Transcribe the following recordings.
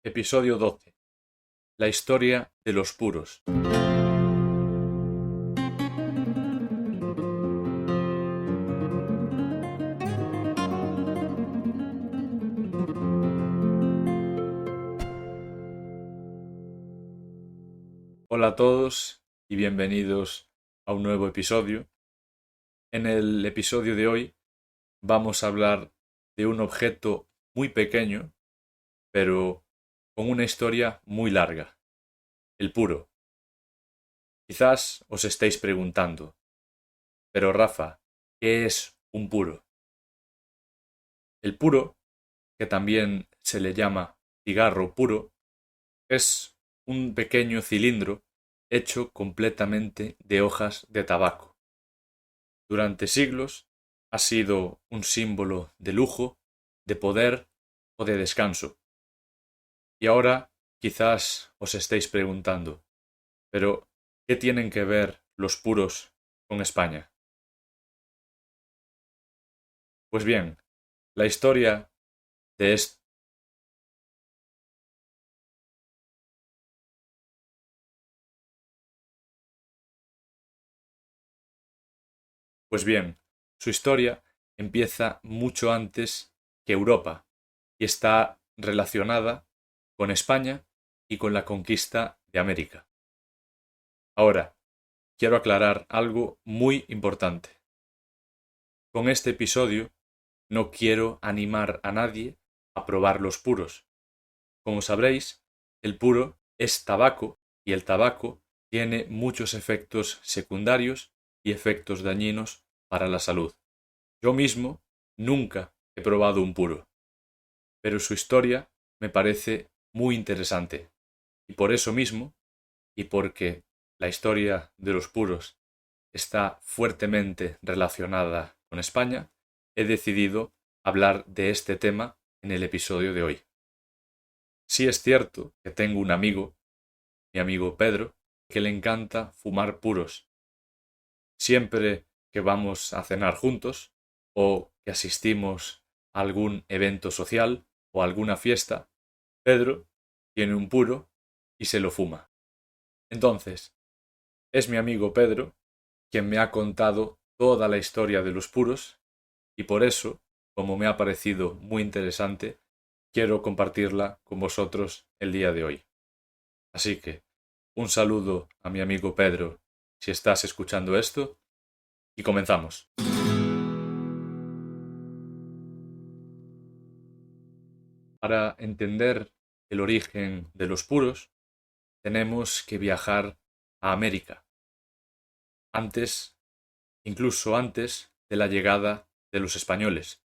Episodio 12. La historia de los puros. Hola a todos y bienvenidos a un nuevo episodio. En el episodio de hoy vamos a hablar de un objeto muy pequeño, pero con una historia muy larga, el puro. Quizás os estéis preguntando, pero Rafa, ¿qué es un puro? El puro, que también se le llama cigarro puro, es un pequeño cilindro hecho completamente de hojas de tabaco. Durante siglos ha sido un símbolo de lujo, de poder o de descanso. Y ahora quizás os estéis preguntando, pero ¿qué tienen que ver los puros con España? Pues bien, la historia de este Pues bien, su historia empieza mucho antes que Europa y está relacionada con España y con la conquista de América. Ahora, quiero aclarar algo muy importante. Con este episodio no quiero animar a nadie a probar los puros. Como sabréis, el puro es tabaco y el tabaco tiene muchos efectos secundarios y efectos dañinos para la salud. Yo mismo nunca he probado un puro, pero su historia me parece muy interesante. Y por eso mismo, y porque la historia de los puros está fuertemente relacionada con España, he decidido hablar de este tema en el episodio de hoy. Sí es cierto que tengo un amigo, mi amigo Pedro, que le encanta fumar puros. Siempre que vamos a cenar juntos o que asistimos a algún evento social o alguna fiesta, Pedro tiene un puro y se lo fuma. Entonces, es mi amigo Pedro quien me ha contado toda la historia de los puros y por eso, como me ha parecido muy interesante, quiero compartirla con vosotros el día de hoy. Así que, un saludo a mi amigo Pedro si estás escuchando esto y comenzamos. Para entender el origen de los puros, tenemos que viajar a América, antes, incluso antes de la llegada de los españoles.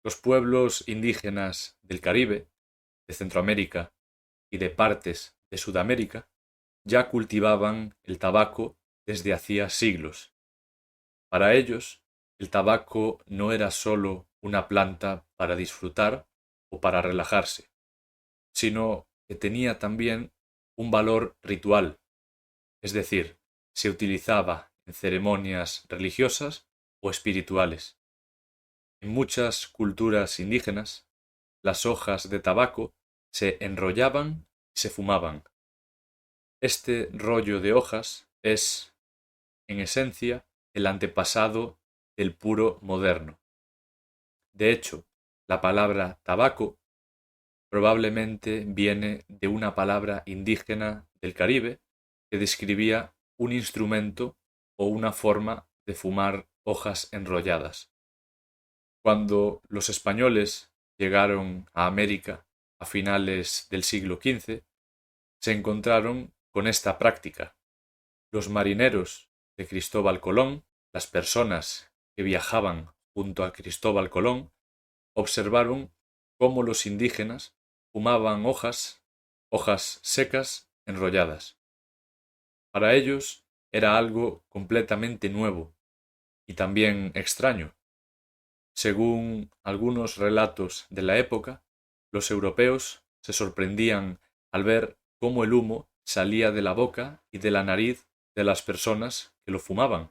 Los pueblos indígenas del Caribe, de Centroamérica y de partes de Sudamérica ya cultivaban el tabaco desde hacía siglos. Para ellos, el tabaco no era sólo una planta para disfrutar o para relajarse, sino que tenía también un valor ritual, es decir, se utilizaba en ceremonias religiosas o espirituales. En muchas culturas indígenas, las hojas de tabaco se enrollaban y se fumaban. Este rollo de hojas es, en esencia, el antepasado del puro moderno. De hecho, la palabra tabaco probablemente viene de una palabra indígena del Caribe que describía un instrumento o una forma de fumar hojas enrolladas. Cuando los españoles llegaron a América a finales del siglo XV, se encontraron con esta práctica. Los marineros de Cristóbal Colón, las personas que viajaban junto a Cristóbal Colón, observaron cómo los indígenas fumaban hojas secas enrolladas. Para ellos era algo completamente nuevo y también extraño. Según algunos relatos de la época, los europeos se sorprendían al ver cómo el humo salía de la boca y de la nariz de las personas que lo fumaban.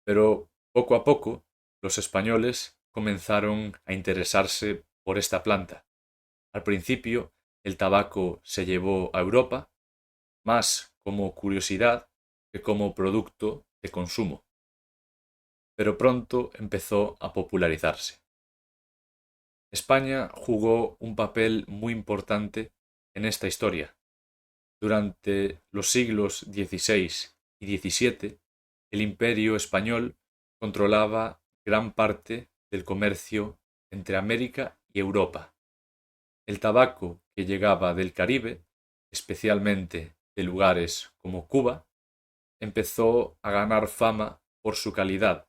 Pero poco a poco los españoles comenzaron a interesarse por esta planta Al principio, el tabaco se llevó a Europa más como curiosidad que como producto de consumo, pero pronto empezó a popularizarse. España jugó un papel muy importante en esta historia. Durante los siglos XVI y XVII, el Imperio español controlaba gran parte del comercio entre América y Europa. El tabaco que llegaba del Caribe, especialmente de lugares como Cuba, empezó a ganar fama por su calidad.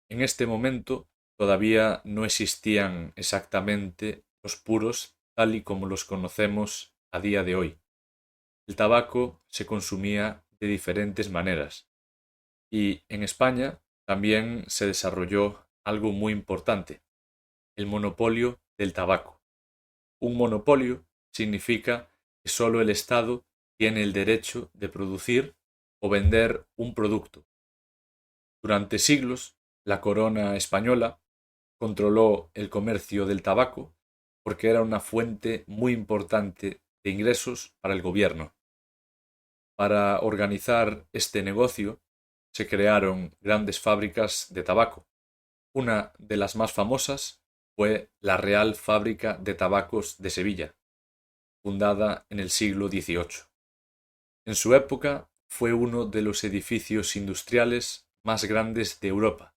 En este momento todavía no existían exactamente los puros tal y como los conocemos a día de hoy. El tabaco se consumía de diferentes maneras y en España también se desarrolló algo muy importante, el monopolio del tabaco. Un monopolio significa que solo el Estado tiene el derecho de producir o vender un producto. Durante siglos, la corona española controló el comercio del tabaco porque era una fuente muy importante de ingresos para el gobierno. Para organizar este negocio se crearon grandes fábricas de tabaco. Una de las más famosas fue la Real Fábrica de Tabacos de Sevilla, fundada en el siglo XVIII. En su época fue uno de los edificios industriales más grandes de Europa.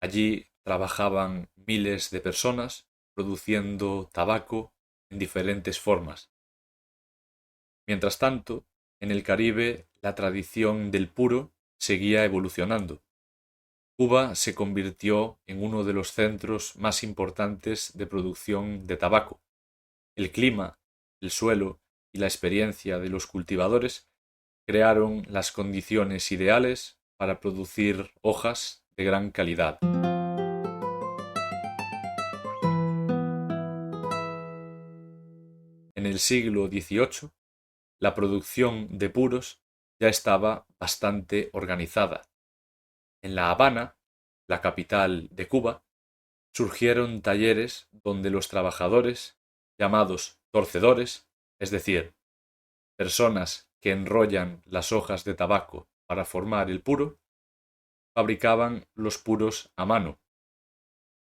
Allí trabajaban miles de personas produciendo tabaco en diferentes formas. Mientras tanto, en el Caribe la tradición del puro seguía evolucionando. Cuba se convirtió en uno de los centros más importantes de producción de tabaco. El clima, el suelo y la experiencia de los cultivadores crearon las condiciones ideales para producir hojas de gran calidad. En el siglo XVIII, la producción de puros ya estaba bastante organizada. En La Habana, la capital de Cuba, surgieron talleres donde los trabajadores, llamados torcedores, es decir, personas que enrollan las hojas de tabaco para formar el puro, fabricaban los puros a mano.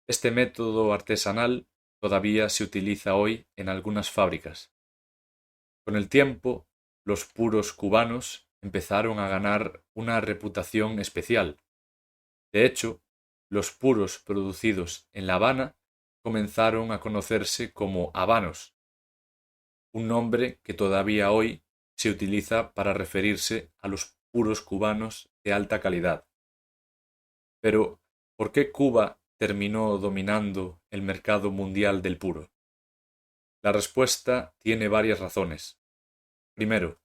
Este método artesanal todavía se utiliza hoy en algunas fábricas. Con el tiempo, los puros cubanos empezaron a ganar una reputación especial. De hecho, los puros producidos en La Habana comenzaron a conocerse como habanos, un nombre que todavía hoy se utiliza para referirse a los puros cubanos de alta calidad. Pero, ¿por qué Cuba terminó dominando el mercado mundial del puro? La respuesta tiene varias razones. Primero,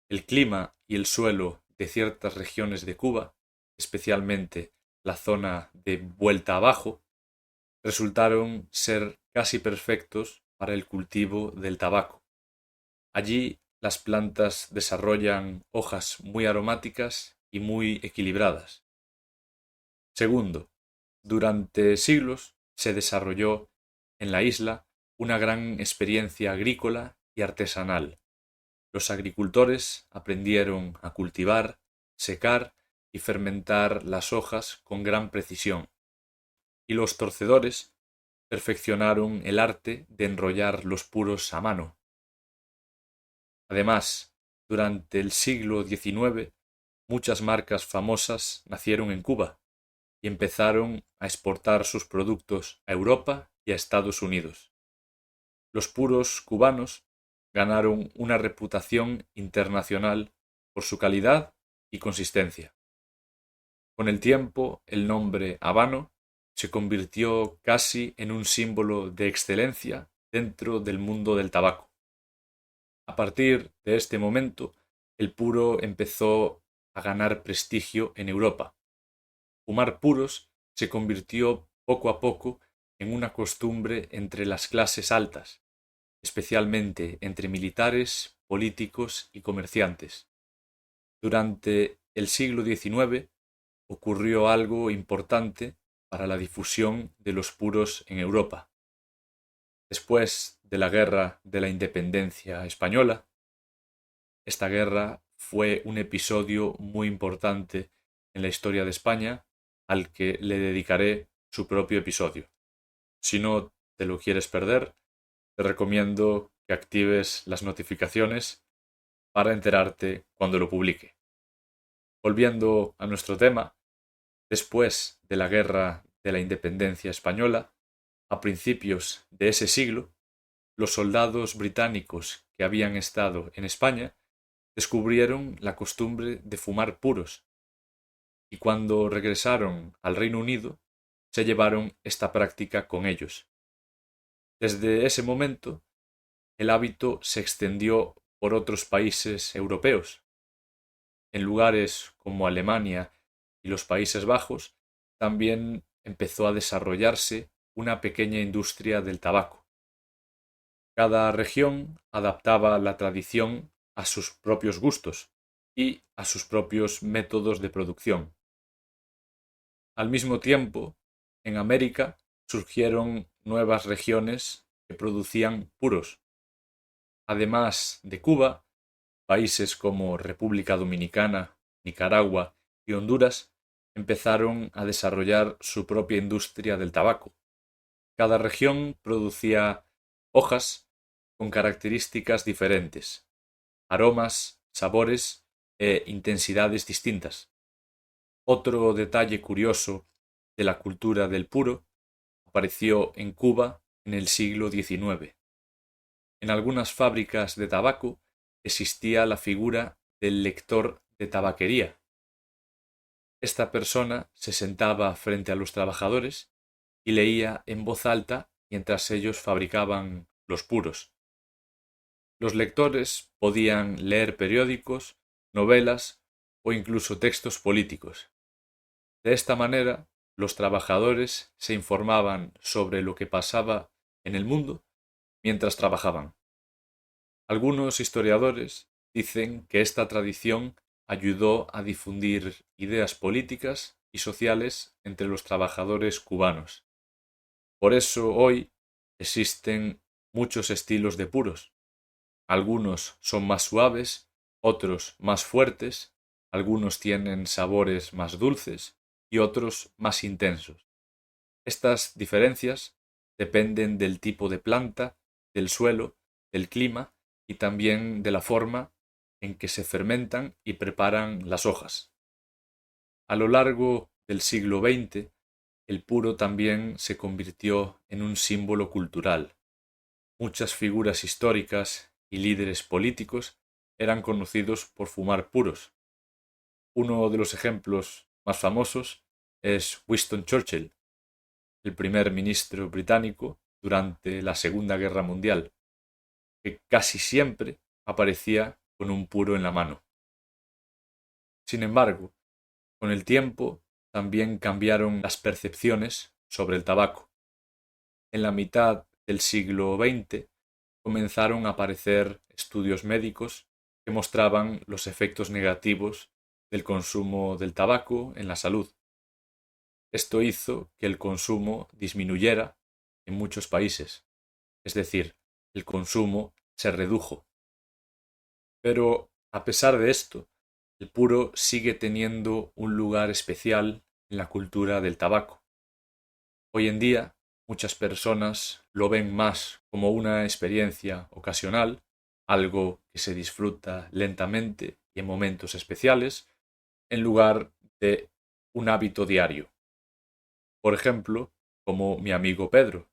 el clima y el suelo de ciertas regiones de Cuba, especialmente la zona de Vuelta Abajo, resultaron ser casi perfectos para el cultivo del tabaco. Allí las plantas desarrollan hojas muy aromáticas y muy equilibradas. Segundo, durante siglos se desarrolló en la isla una gran experiencia agrícola y artesanal. Los agricultores aprendieron a cultivar, secar y fermentar las hojas con gran precisión, y los torcedores perfeccionaron el arte de enrollar los puros a mano. Además, durante el siglo XIX, muchas marcas famosas nacieron en Cuba y empezaron a exportar sus productos a Europa y a Estados Unidos. Los puros cubanos ganaron una reputación internacional por su calidad y consistencia. Con el tiempo, el nombre habano se convirtió casi en un símbolo de excelencia dentro del mundo del tabaco. A partir de este momento, el puro empezó a ganar prestigio en Europa. Fumar puros se convirtió poco a poco en una costumbre entre las clases altas, especialmente entre militares, políticos y comerciantes. Durante el siglo XIX ocurrió algo importante para la difusión de los puros en Europa. Después de la Guerra de la Independencia Española, esta guerra fue un episodio muy importante en la historia de España al que le dedicaré su propio episodio. Si no te lo quieres perder, te recomiendo que actives las notificaciones para enterarte cuando lo publique. Volviendo a nuestro tema, después de la Guerra de la Independencia Española, a principios de ese siglo, los soldados británicos que habían estado en España descubrieron la costumbre de fumar puros, y cuando regresaron al Reino Unido se llevaron esta práctica con ellos. Desde ese momento, el hábito se extendió por otros países europeos. En lugares como Alemania y los Países Bajos también empezó a desarrollarse una pequeña industria del tabaco. Cada región adaptaba la tradición a sus propios gustos y a sus propios métodos de producción. Al mismo tiempo, en América surgieron nuevas regiones que producían puros. Además de Cuba, países como República Dominicana, Nicaragua y Honduras empezaron a desarrollar su propia industria del tabaco. Cada región producía hojas con características diferentes, aromas, sabores e intensidades distintas. Otro detalle curioso de la cultura del puro apareció en Cuba en el siglo XIX. En algunas fábricas de tabaco existía la figura del lector de tabaquería. Esta persona se sentaba frente a los trabajadores y leía en voz alta mientras ellos fabricaban los puros. Los lectores podían leer periódicos, novelas o incluso textos políticos. De esta manera, los trabajadores se informaban sobre lo que pasaba en el mundo mientras trabajaban. Algunos historiadores dicen que esta tradición ayudó a difundir ideas políticas y sociales entre los trabajadores cubanos. Por eso hoy existen muchos estilos de puros. Algunos son más suaves, otros más fuertes, algunos tienen sabores más dulces y otros más intensos. Estas diferencias dependen del tipo de planta, del suelo, del clima y también de la forma en que se fermentan y preparan las hojas. A lo largo del siglo XX, el puro también se convirtió en un símbolo cultural. Muchas figuras históricas y líderes políticos eran conocidos por fumar puros. Uno de los ejemplos más famosos es Winston Churchill, el primer ministro británico durante la Segunda Guerra Mundial, que casi siempre aparecía con un puro en la mano. Sin embargo, con el tiempo también cambiaron las percepciones sobre el tabaco. En la mitad del siglo XX comenzaron a aparecer estudios médicos que mostraban los efectos negativos del consumo del tabaco en la salud. Esto hizo que el consumo disminuyera en muchos países, es decir, el consumo se redujo. Pero, a pesar de esto, el puro sigue teniendo un lugar especial en la cultura del tabaco. Hoy en día, muchas personas lo ven más como una experiencia ocasional, algo que se disfruta lentamente y en momentos especiales, en lugar de un hábito diario. Por ejemplo, como mi amigo Pedro.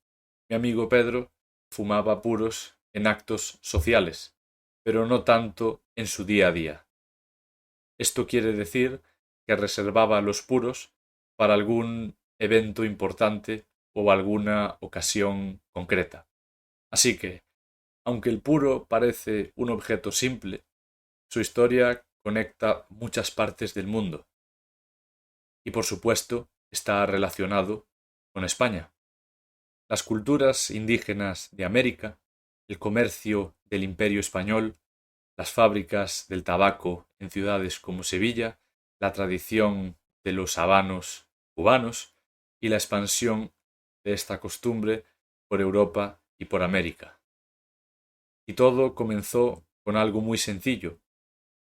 Mi amigo Pedro fumaba puros en actos sociales, pero no tanto en su día a día. Esto quiere decir que reservaba los puros para algún evento importante o alguna ocasión concreta. Así que, aunque el puro parece un objeto simple, su historia conecta muchas partes del mundo. Y por supuesto, está relacionado con España. Las culturas indígenas de América, el comercio del Imperio Español, las fábricas del tabaco en ciudades como Sevilla, la tradición de los habanos cubanos y la expansión de esta costumbre por Europa y por América. Y todo comenzó con algo muy sencillo,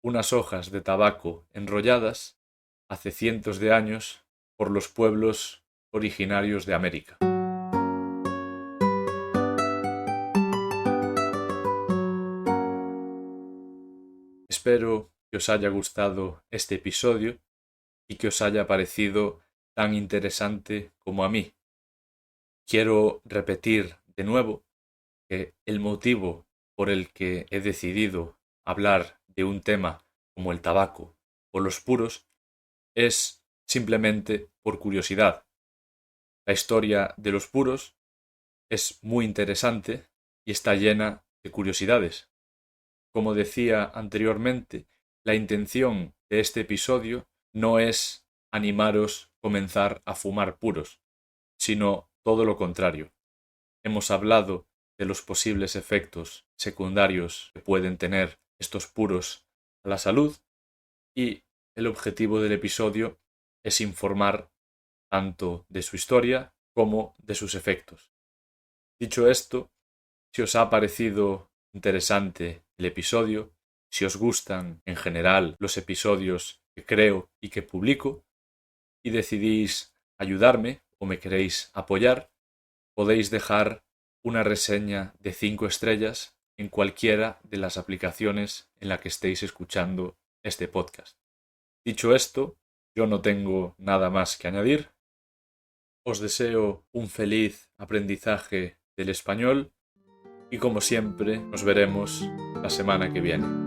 unas hojas de tabaco enrolladas hace cientos de años por los pueblos originarios de América. Espero que os haya gustado este episodio y que os haya parecido tan interesante como a mí. Quiero repetir de nuevo que el motivo por el que he decidido hablar de un tema como el tabaco o los puros es simplemente por curiosidad. La historia de los puros es muy interesante y está llena de curiosidades. Como decía anteriormente, la intención de este episodio no es animaros a comenzar a fumar puros, sino todo lo contrario. Hemos hablado de los posibles efectos secundarios que pueden tener estos puros a la salud y el objetivo del episodio es informar tanto de su historia como de sus efectos. Dicho esto, si os ha parecido interesante el episodio, si os gustan en general los episodios que creo y que publico, y decidís ayudarme o me queréis apoyar, podéis dejar una reseña de 5 estrellas en cualquiera de las aplicaciones en la que estéis escuchando este podcast. Dicho esto, yo no tengo nada más que añadir. Os deseo un feliz aprendizaje del español y como siempre nos veremos la semana que viene.